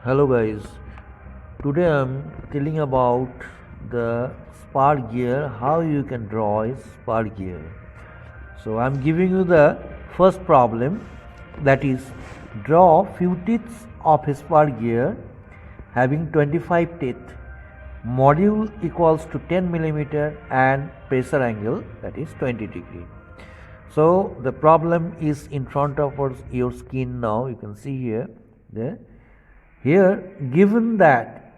Hello guys, today I'm telling about the spark gear, how you can draw a spark gear. So I'm giving you the first problem, that is draw few teeth of a spark gear having 25 teeth, module equals to 10 millimeter and pressure angle that is 20 degree. So the problem is in front of your skin now, you can see here. Here, given that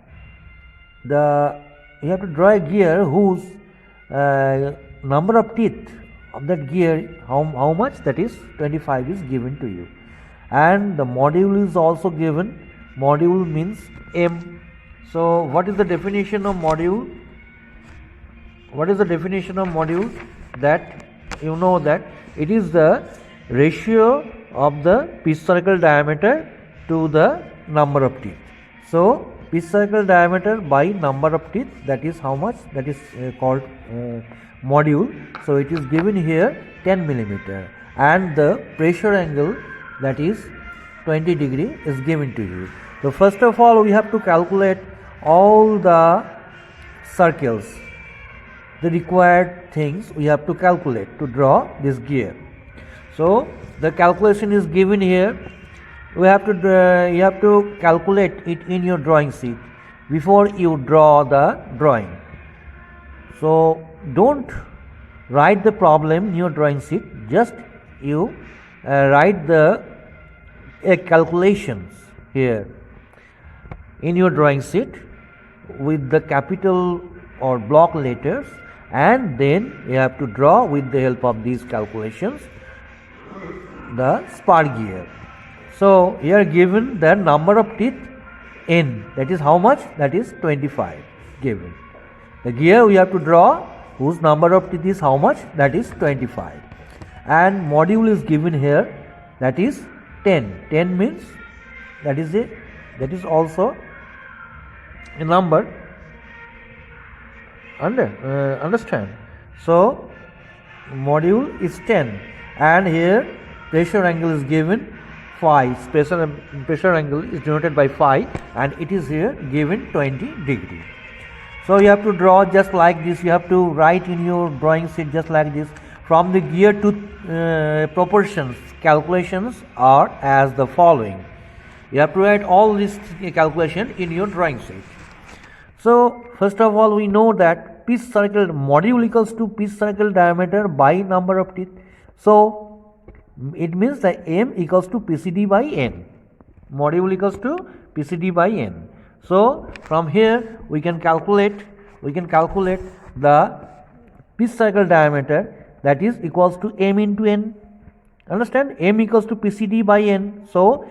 you have to draw a gear whose number of teeth of that gear, how much, that is 25 is given to you, and the module is also given. Module means M. So what is the definition of module? What is the definition of module? That you know that it is the ratio of the pitch circle diameter to the number of teeth. So pitch circle diameter by number of teeth, that is how much, that is called module. So it is given here 10 millimeter, and the pressure angle, that is 20 degree, is given to you. So first of all we have to calculate all the circles, the required things we have to calculate to draw this gear. So the calculation is given here. You have to calculate it in your drawing sheet before you draw the drawing. So don't write the problem in your drawing sheet, just you write the calculations here in your drawing sheet with the capital or block letters, and then you have to draw with the help of these calculations the spark gear. So here given the number of teeth N, that is how much, that is 25 given. The gear we have to draw whose number of teeth is how much, that is 25, and module is given here, that is 10. 10 means that is also a number. Understand? So module is 10, and here pressure angle is given 5. Pressure angle is denoted by 5, and it is here given 20 degree. So you have to draw just like this. You have to write in your drawing sheet just like this. From the gear to proportions, calculations are as the following. You have to write all this calculation in your drawing sheet. So first of all we know that pitch circle module equals to pitch circle diameter by number of teeth. So it means that M equals to PCD by N. Module equals to PCD by N. So from here we can calculate the pitch circle diameter, that is equals to M into N. Understand? M equals to PCD by N. So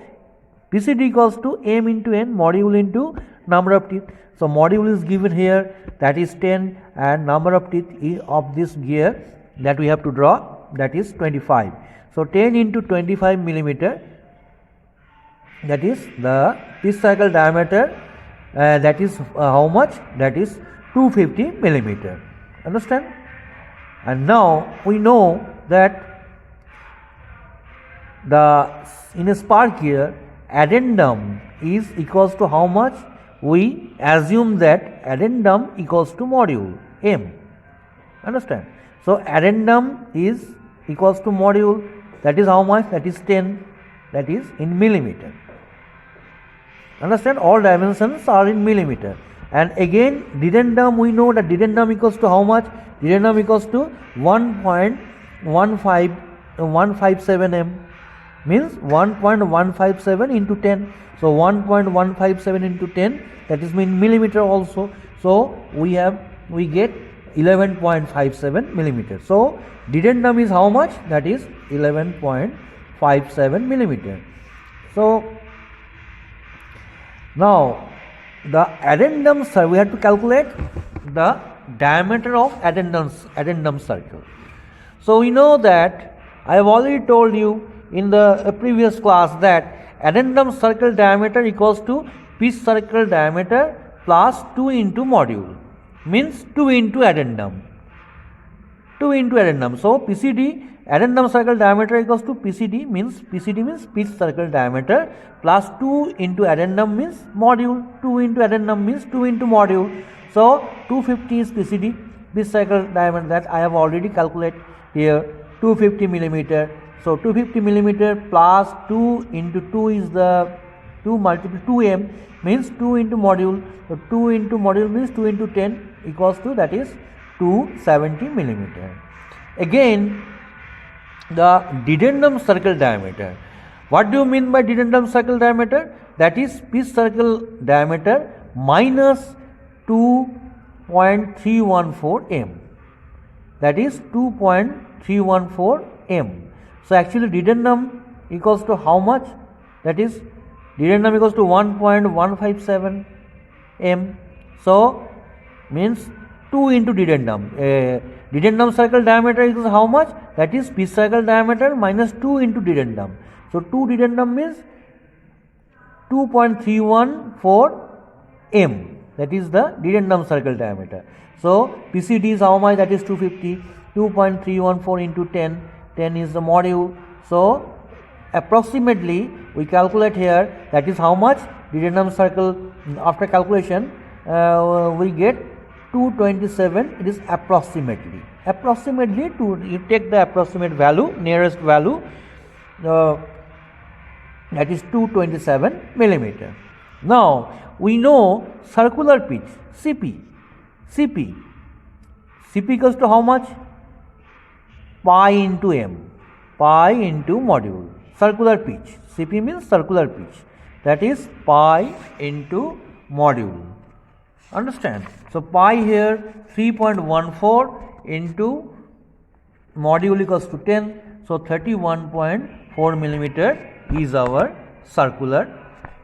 PCD equals to M into N, module into number of teeth. So module is given here, that is 10, and number of teeth of this gear that we have to draw, that is 25. So 10 into 25 millimeter, that is the pitch circle diameter, that is how much, that is 250 millimeter. Understand? And now we know that in a spark gear addendum is equals to how much. We assume that addendum equals to module M. Understand? So addendum is equals to module, that is how much, that is 10, that is in millimeter. Understand? All dimensions are in millimeter. And again dedendum, we know that dedendum equals to how much, dedendum equals to 1.157 m, means 1.157 into 10. So 1.157 into 10, that is in millimeter also. So we get 11.57 millimeter. So dedendum is how much, that is 11.57 millimeter. So now the addendum, we have to calculate the diameter of addendum circle. So we know that I have already told you in the previous class that addendum circle diameter equals to pitch circle diameter plus 2 into module, means 2 into addendum. So PCD addendum circle diameter equals to PCD means pitch circle diameter plus 2 into addendum means module, 2 into addendum means 2 into module. So 250 is PCD, pitch circle diameter, that I have already calculated here, 250 millimeter. So 250 millimeter plus 2 into 2 is the 2 multiple 2m means 2 into module. So 2 into module means 2 into 10 equals to, that is 270 millimeter. Again, the dedendum circle diameter. What do you mean by dedendum circle diameter? That is pitch circle diameter minus 2.314 m. That is 2.314 m. So actually dedendum equals to how much? That is dedendum equals to 1.157 m. So means 2 into dedendum. Dedendum circle diameter equals how much? That is pitch circle diameter minus 2 into dedendum. So 2 dedendum means 2.314 m. That is the dedendum circle diameter. So PCD is how much? That is 250. 2.314 into 10. 10 is the module. So approximately we calculate here, that is how much? Dedendum circle, after calculation we get 227. It is approximately you take the approximate value, nearest value, that is 227 millimeter. Now we know circular pitch CP equals to how much? Pi into m, pi into module. Circular pitch, CP means circular pitch, that is pi into module. Understand? So pi here 3.14 into module equals to 10. So 31.4 millimeter is our circular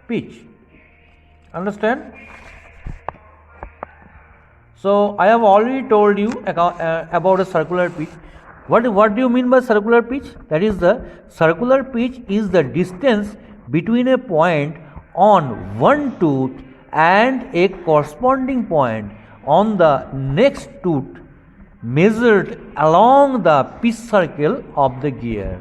pitch. Understand? So I have already told you about a circular pitch. What do you mean by circular pitch? That is, the circular pitch is the distance between a point on one tooth and a corresponding point on the next tooth measured along the pitch circle of the gear,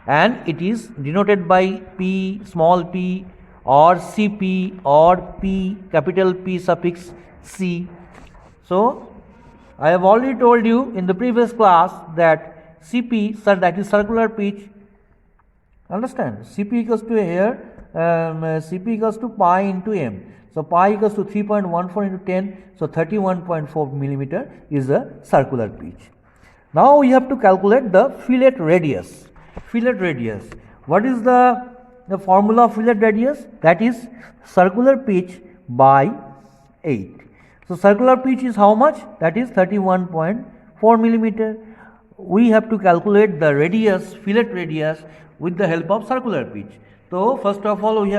and it is denoted by P, small p, or CP, or P, capital P suffix C. So I have already told you in the previous class that CP, that is circular pitch. Understand? CP equals to here, CP equals to pi into m. So pi equals to 3.14 into 10. So 31.4 millimeter is the circular pitch. Now we have to calculate the fillet radius. Fillet radius. What is the formula of fillet radius? That is circular pitch by 8. So circular pitch is how much? That is 31.4 millimeter. We have to calculate the radius, fillet radius, with the help of circular pitch. So first of all we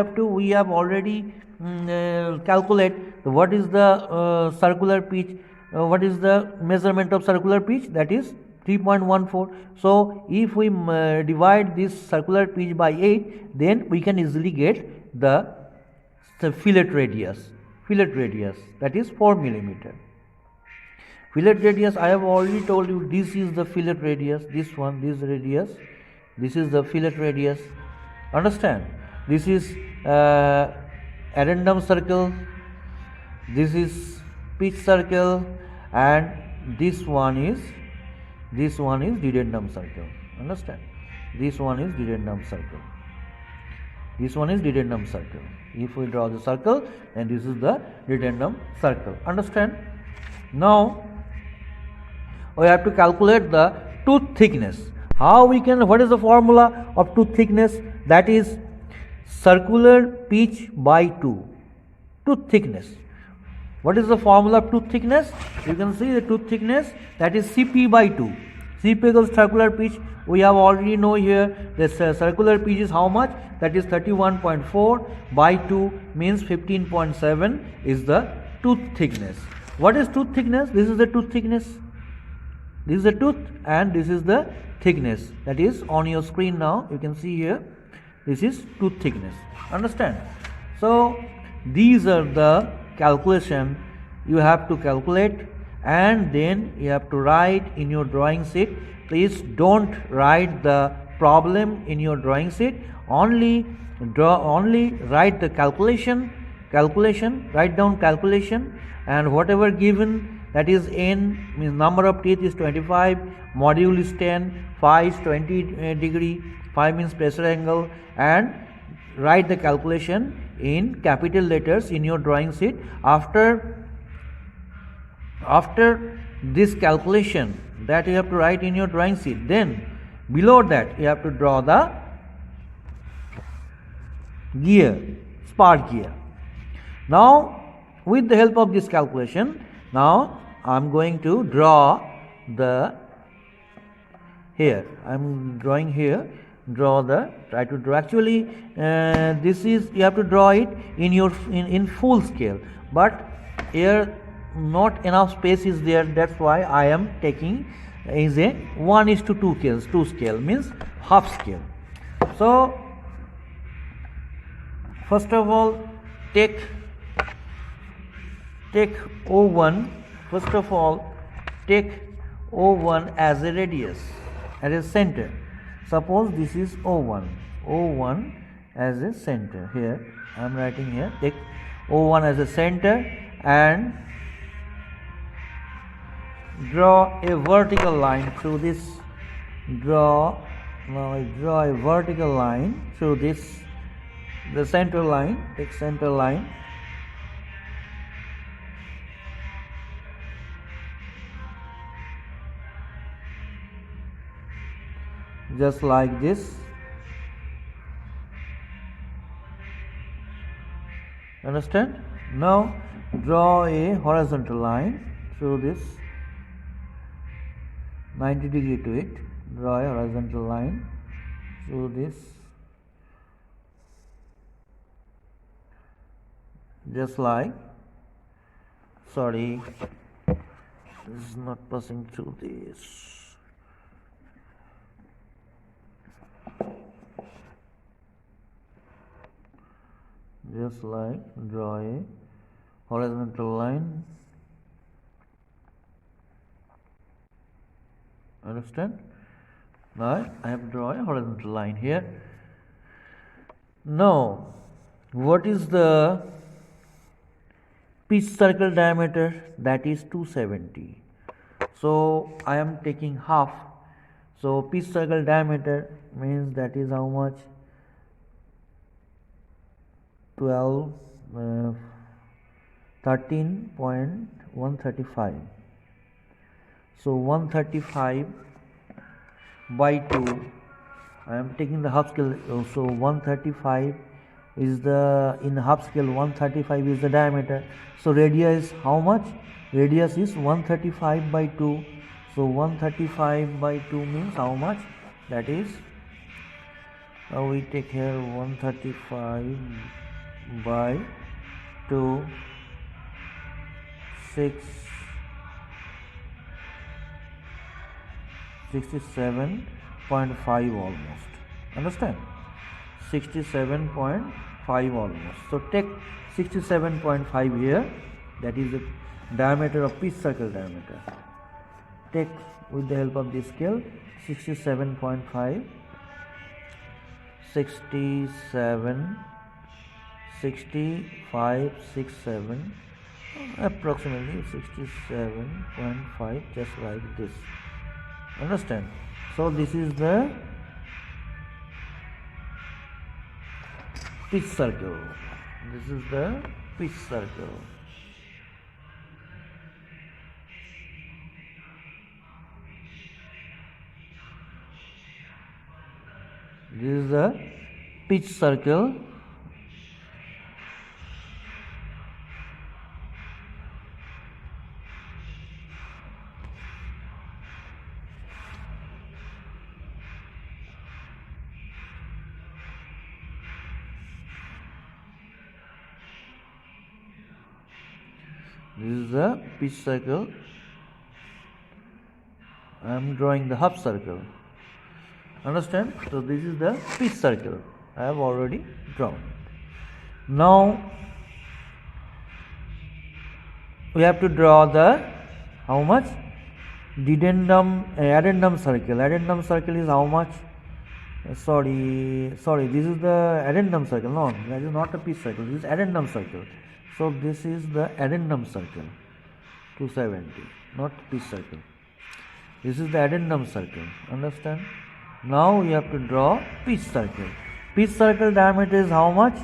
have already calculate what is the circular pitch, what is the measurement of circular pitch, that is 3.14. So if we divide this circular pitch by 8, then we can easily get the fillet radius, that is 4 millimeter. Fillet radius, I have already told you, this is the fillet radius, this radius, this is the fillet radius. Understand? This is addendum circle, this is pitch circle, and this one is dedendum circle. Understand? This one is dedendum circle. If we draw the circle, then this is the dedendum circle. Understand? Now we have to calculate the tooth thickness. What is the formula of tooth thickness? That is circular pitch by 2. Tooth thickness. What is the formula of tooth thickness? You can see the tooth thickness, that is CP by 2. CP equals circular pitch. We have already know here the circular pitch is how much? That is 31.4 by 2 means 15.7 is the tooth thickness. What is tooth thickness? This is the tooth thickness. This is the tooth and this is the thickness. That is on your screen now. You can see here. This is tooth thickness. Understand? So these are the calculation you have to calculate, and then you have to write in your drawing sheet. Please don't write the problem in your drawing sheet, only write the calculation, write down calculation, and whatever given, that is n means number of teeth is 25, module is 10, phi is 20 degree, phi means pressure angle, and write the calculation in capital letters in your drawing sheet. After this calculation that you have to write in your drawing sheet, then below that you have to draw the gear, spark gear. Now with the help of this calculation, now I am going to draw the, here I am drawing here, try to draw. Actually this is, you have to draw it in your in full scale, but here not enough space is there, that's why I am taking is a 1:2 scale, means half scale. So first of all take O1, first of all take O1 as a radius, as a center. Suppose this is O1 as a center. Here I am writing here, take O1 as a center and draw a vertical line through this. Now I draw a vertical line through this, the center line. Take center line, just like this. Understand? Now draw a horizontal line through this, 90 degree to it. Draw a horizontal line through this, just like, sorry, this is not passing through this. Just like, draw a horizontal line. Understand? Now I have to draw a horizontal line here. Now what is the pitch circle diameter? That is 270. So I am taking half. So pitch circle diameter means that is how much? 13.135. So 135 by 2, I am taking the half scale. So 135 is the, in half scale 135 is the diameter. So radius is how much? Radius is 135 by 2. So 135 by 2 means how much? That is, we take here 135 by 2, 67.5 almost. Understand? 67.5 almost. So take 67.5 here, that is the diameter of pitch circle diameter. Take with the help of this scale 67.5, 65, 67, approximately 67.5, just like this. Understand? So this is the pitch circle. This is the pitch circle. This is the pitch circle. This is the pitch circle. I am drawing the half circle. Understand? So this is the pitch circle. I have already drawn. Now we have to draw the How much? Addendum circle. Addendum circle is how much? Sorry, this is the addendum circle. No, that is not a pitch circle. This is addendum circle. So this is the addendum circle, 270, not pitch circle. This is the addendum circle. Understand? Now you have to draw pitch circle. Pitch circle diameter is how much?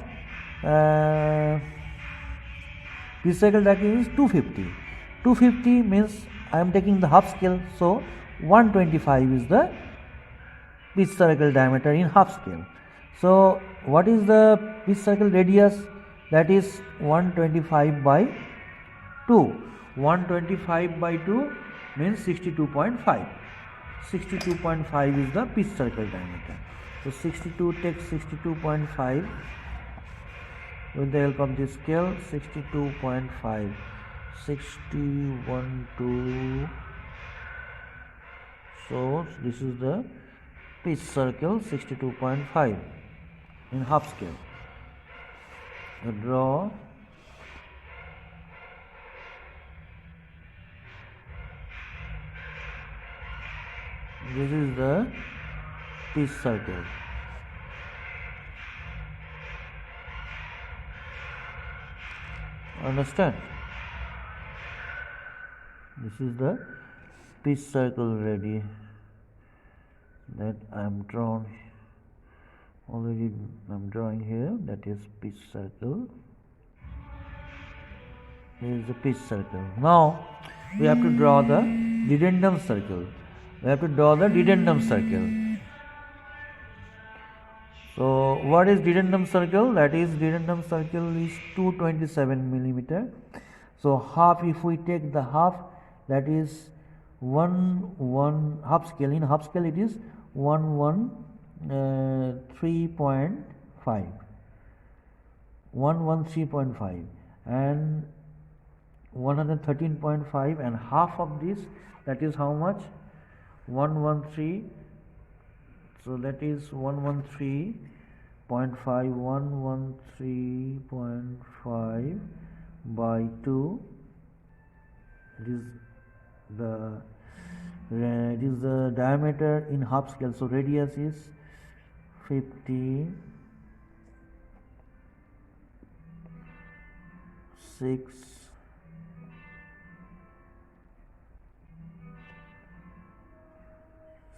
Pitch circle diameter is 250. 250 means I am taking the half scale. So 125 is the pitch circle diameter in half scale. So what is the pitch circle radius? That is 125 by 2. 125 by 2 means 62.5. 62.5 is the pitch circle diameter. So 62 takes 62.5 with the help of this scale. 62.5, 61 2. So this is the pitch circle, 62.5 in half scale. Draw this is the pitch circle. Understand? This is the pitch circle ready that I am drawn already. I am drawing here, that is pitch circle. Here is the pitch circle. Now we have to draw the dedendum circle. So what is dedendum circle? That is, dedendum circle is 227 millimeter. So half, if we take the half, that is 1 half scale. In half scale it is 113.5, 113.5 and 113.5, and half of this, that is how much? 113. So that is 113.5, 113.5 by 2. It is the diameter in half scale. So radius is 56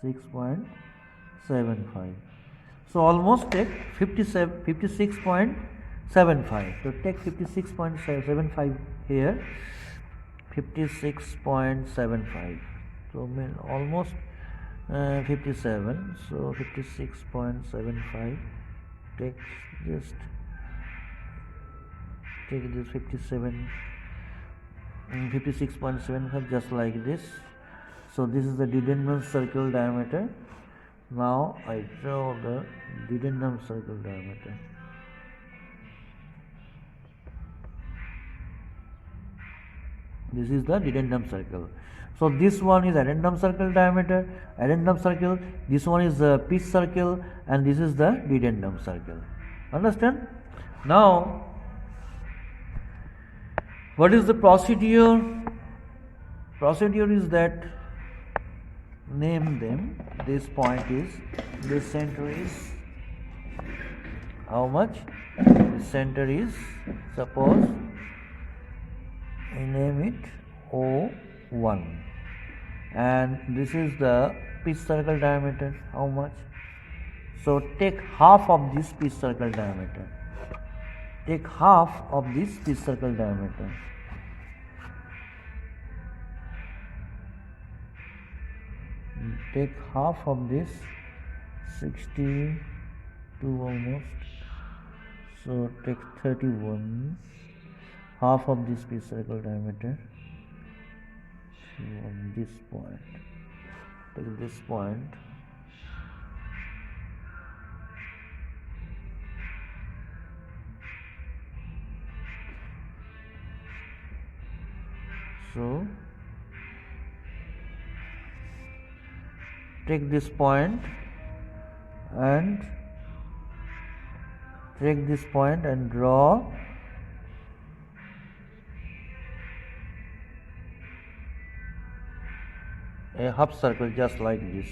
6.75. So almost take 56.75. So take 56.75 here, 56.75. So almost 57. So 56.75. Take this 56.75, just like this. So this is the dedendum circle diameter. Now I draw the dedendum circle diameter. This is the dedendum circle. So this one is addendum circle diameter, addendum circle. This one is the pitch circle, and this is the dedendum circle. Understand? Now, what is the procedure? Procedure is that, name them. This point is, this center is how much? This center is, suppose I name it O1, and this is the pitch circle diameter. How much? So take half of this pitch circle diameter. Take half of this pitch circle diameter. Take half of this, 62 almost. So take 31, half of this pitch circle diameter. From this point, take this point. So take this point and take this point and draw a half circle just like this.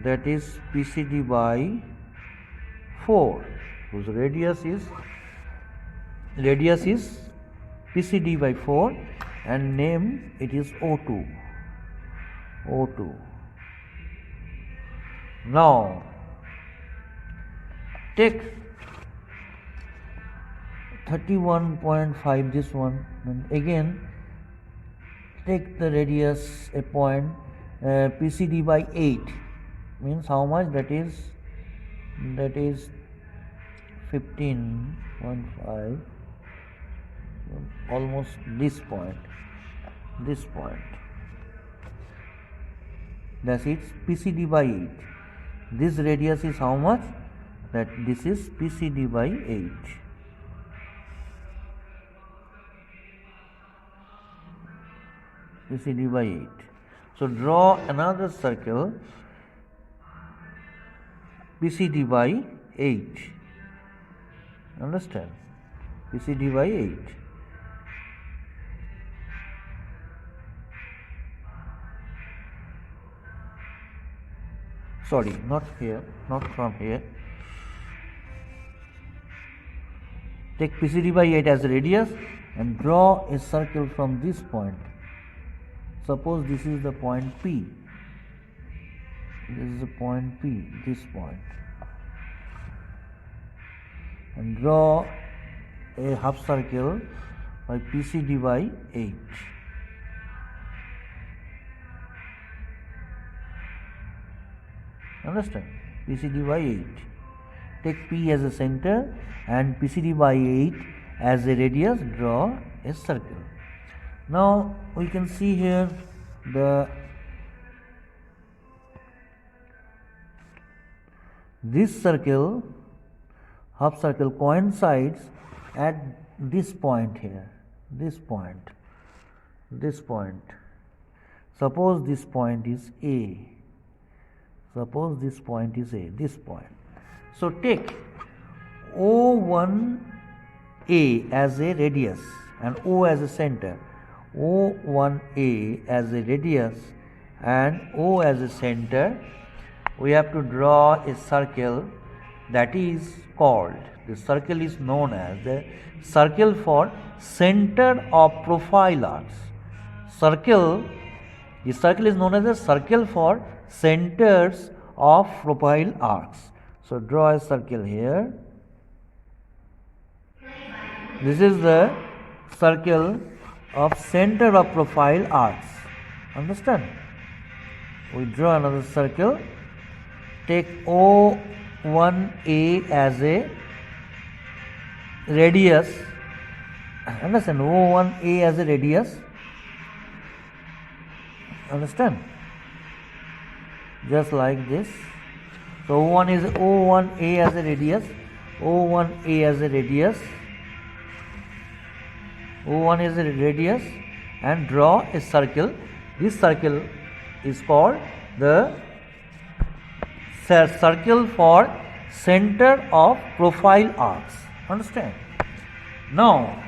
That is PCD by 4, whose radius is PCD by 4 and name it is O2. Now take 31.5 this one, and again take the radius a point PCD by 8, means how much? That is 15.5, almost this point, that is PCD by 8. This radius is how much? That this is PCD by 8. PCD by 8. So draw another circle PCD by 8. Understand? PCD by 8. Sorry, not here, not from here. Take PCD by 8 as a radius and draw a circle from this point. Suppose this is the point P. This is the point P, this point. And draw a half circle by PCD by 8. Understand? PCD by 8. Take P as a center and PCD by 8 as a radius. Draw a circle. Now we can see here this circle, half circle, coincides at this point here, this point. Suppose this point is A. This point. So take O1A as a radius and O as a center. O1A as a radius and O as a center. We have to draw a circle that is called, the circle is known as the circle for center of profile arcs. The circle is known as the circle for centers of profile arcs. So draw a circle here. This is the circle of center of profile arcs. Understand? We draw another circle. Take O1A as a radius. Understand? O1A as a radius. Understand? Just like this. So O1A as a radius. O1A as a radius. O1 is a radius and draw a circle. This circle is called the circle for center of profile arcs. Understand? Now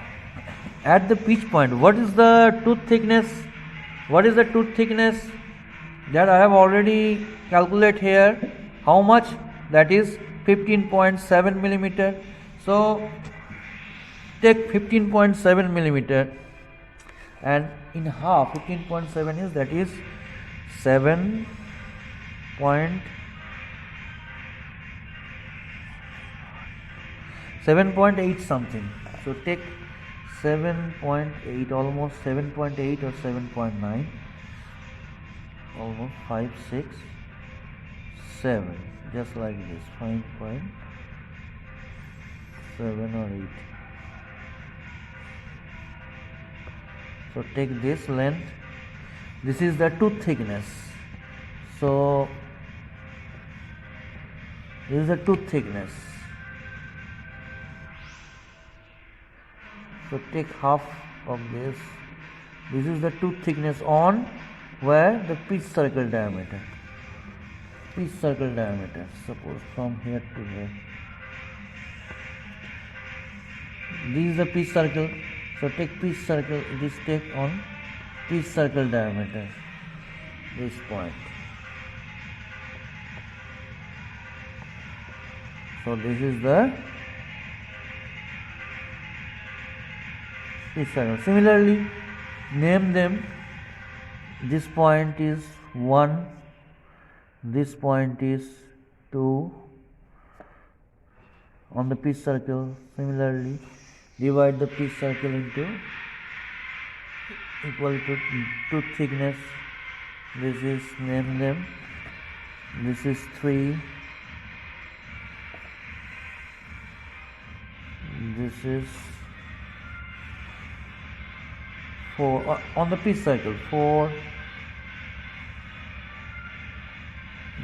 at the pitch point, what is the tooth thickness? That I have already calculated here. How much? That is 15.7 millimeter. So take 15.7 millimeter and in half, 15.7 is, that is 7.8 something. So take 7.8, almost 7.8 or 7.9, almost 5, 6, 7, just like this, 5.7 or 8. So take this length. This is the tooth thickness. So this is the tooth thickness. So take half of this. This is the tooth thickness on where the pitch circle diameter. Suppose from here to here. This is the pitch circle. So take pitch circle. It is take on pitch circle diameter. This point. So this is the pitch circle. Similarly, name them. This point is 1. This point is 2. On the pitch circle, similarly, divide the pitch circle into equal to 2 thickness. This is, name them. This is 3. This is 4. On the pitch circle, 4.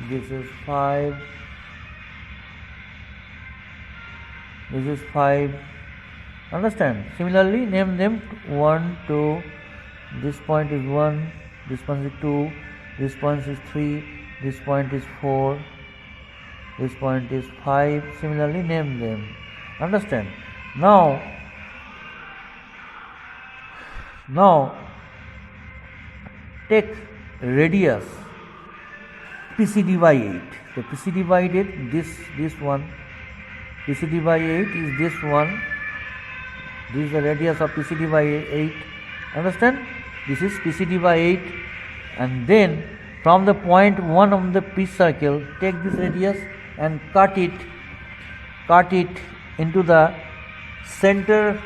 This is 5. This is 5. Understand? Similarly, name them 1, 2. This point is 1. This point is 2. This point is 3. This point is 4. This point is 5. Similarly, name them. Understand? Now take radius PCD by 8. So PCD by 8, this one. PCD by 8 is this one. This is the radius of PCD by 8. Understand? This is PCD by 8. And then from the point 1 of the pitch circle, take this radius and cut it into the center.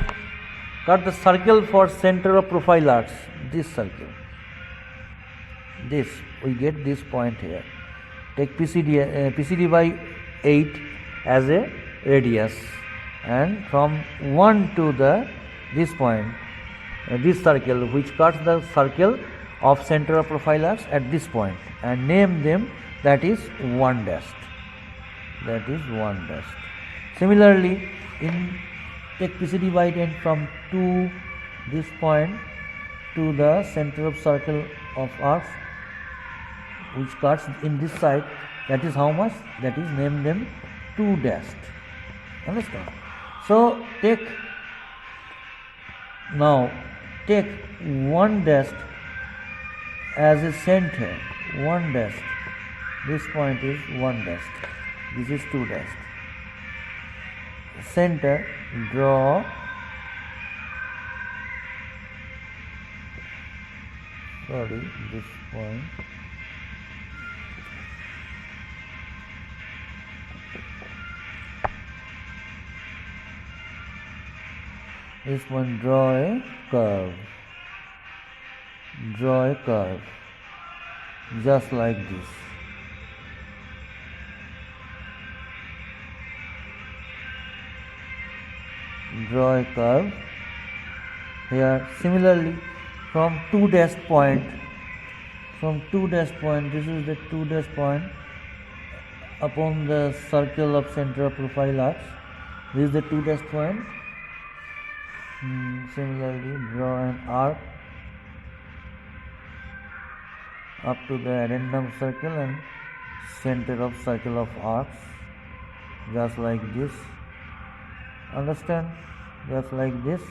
Cut the circle for center of profile arcs. This circle. This, we get this point here. Take PCD by 8 as a radius, and from 1 to this point, this circle which cuts the circle of center of profile arcs at this point, and name them, that is 1 dashed. That is 1 dashed. Similarly, take PCD by 10 from this point to the center of circle of arcs which cuts in this side. That is how much? That is, name them 2 dashed. Understand? So take 1 dashed as a center. 1 dashed. This point is 1 dashed. This is 2 dashed. Center, draw this point. This one, draw a curve. Draw a curve just like this. Draw a curve here. Similarly, from 2 dash point, this is the 2 dash point upon the circle of center of profile arcs. This is the 2 dash point. Similarly, draw an arc up to the addendum circle and center of circle of arcs, just like this. Understand? Just like this.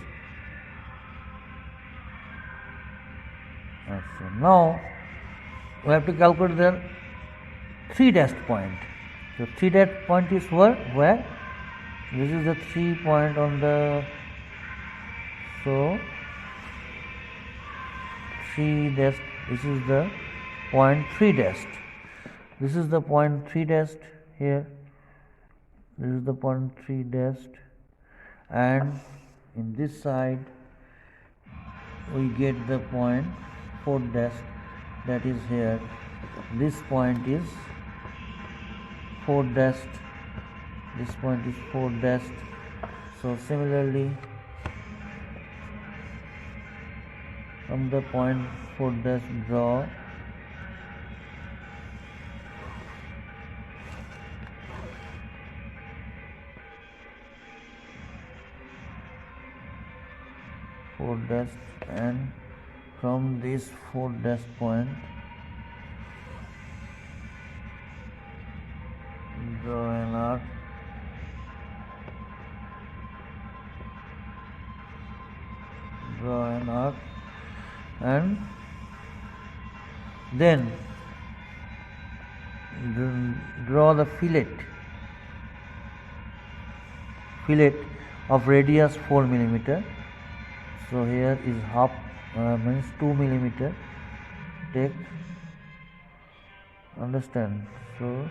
So now we have to calculate the 3 dash point. So 3 dash point is where? This is the 3 point on the, so 3 dash, this is the point 3 dash. This is the point 3 dash here. This is the point 3 dash, and in this side we get the point 4 dash, that is here. This point is 4 dash. This point is 4 dash. So similarly, from the point 4 dash, draw dash, and from this 4 dash point draw an arc one arc, and then draw the fillet of radius 4 millimeter. So here is half, means 2 millimeter. Take, understand? So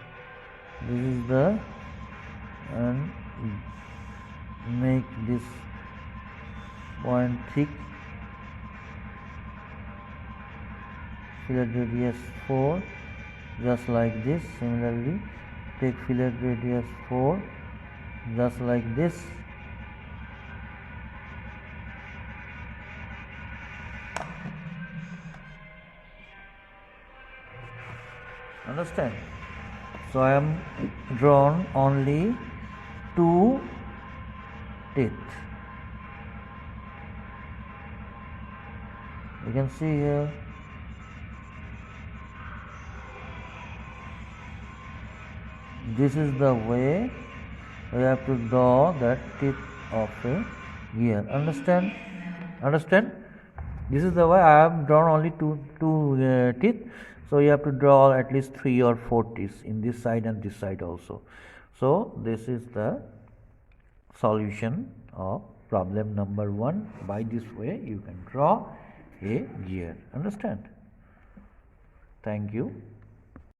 this is the, and make this point thick, fillet radius 4, just like this. Similarly, take fillet radius 4, just like this. Understand? So I am drawn only 2 teeth. You can see here. This is the way we have to draw that teeth of a gear. Understand? Understand? This is the way I have drawn only two teeth. So you have to draw at least 3 or 4 teeth in this side and this side also. So this is the solution of problem number 1. By this way you can draw a gear. Understand? Thank you.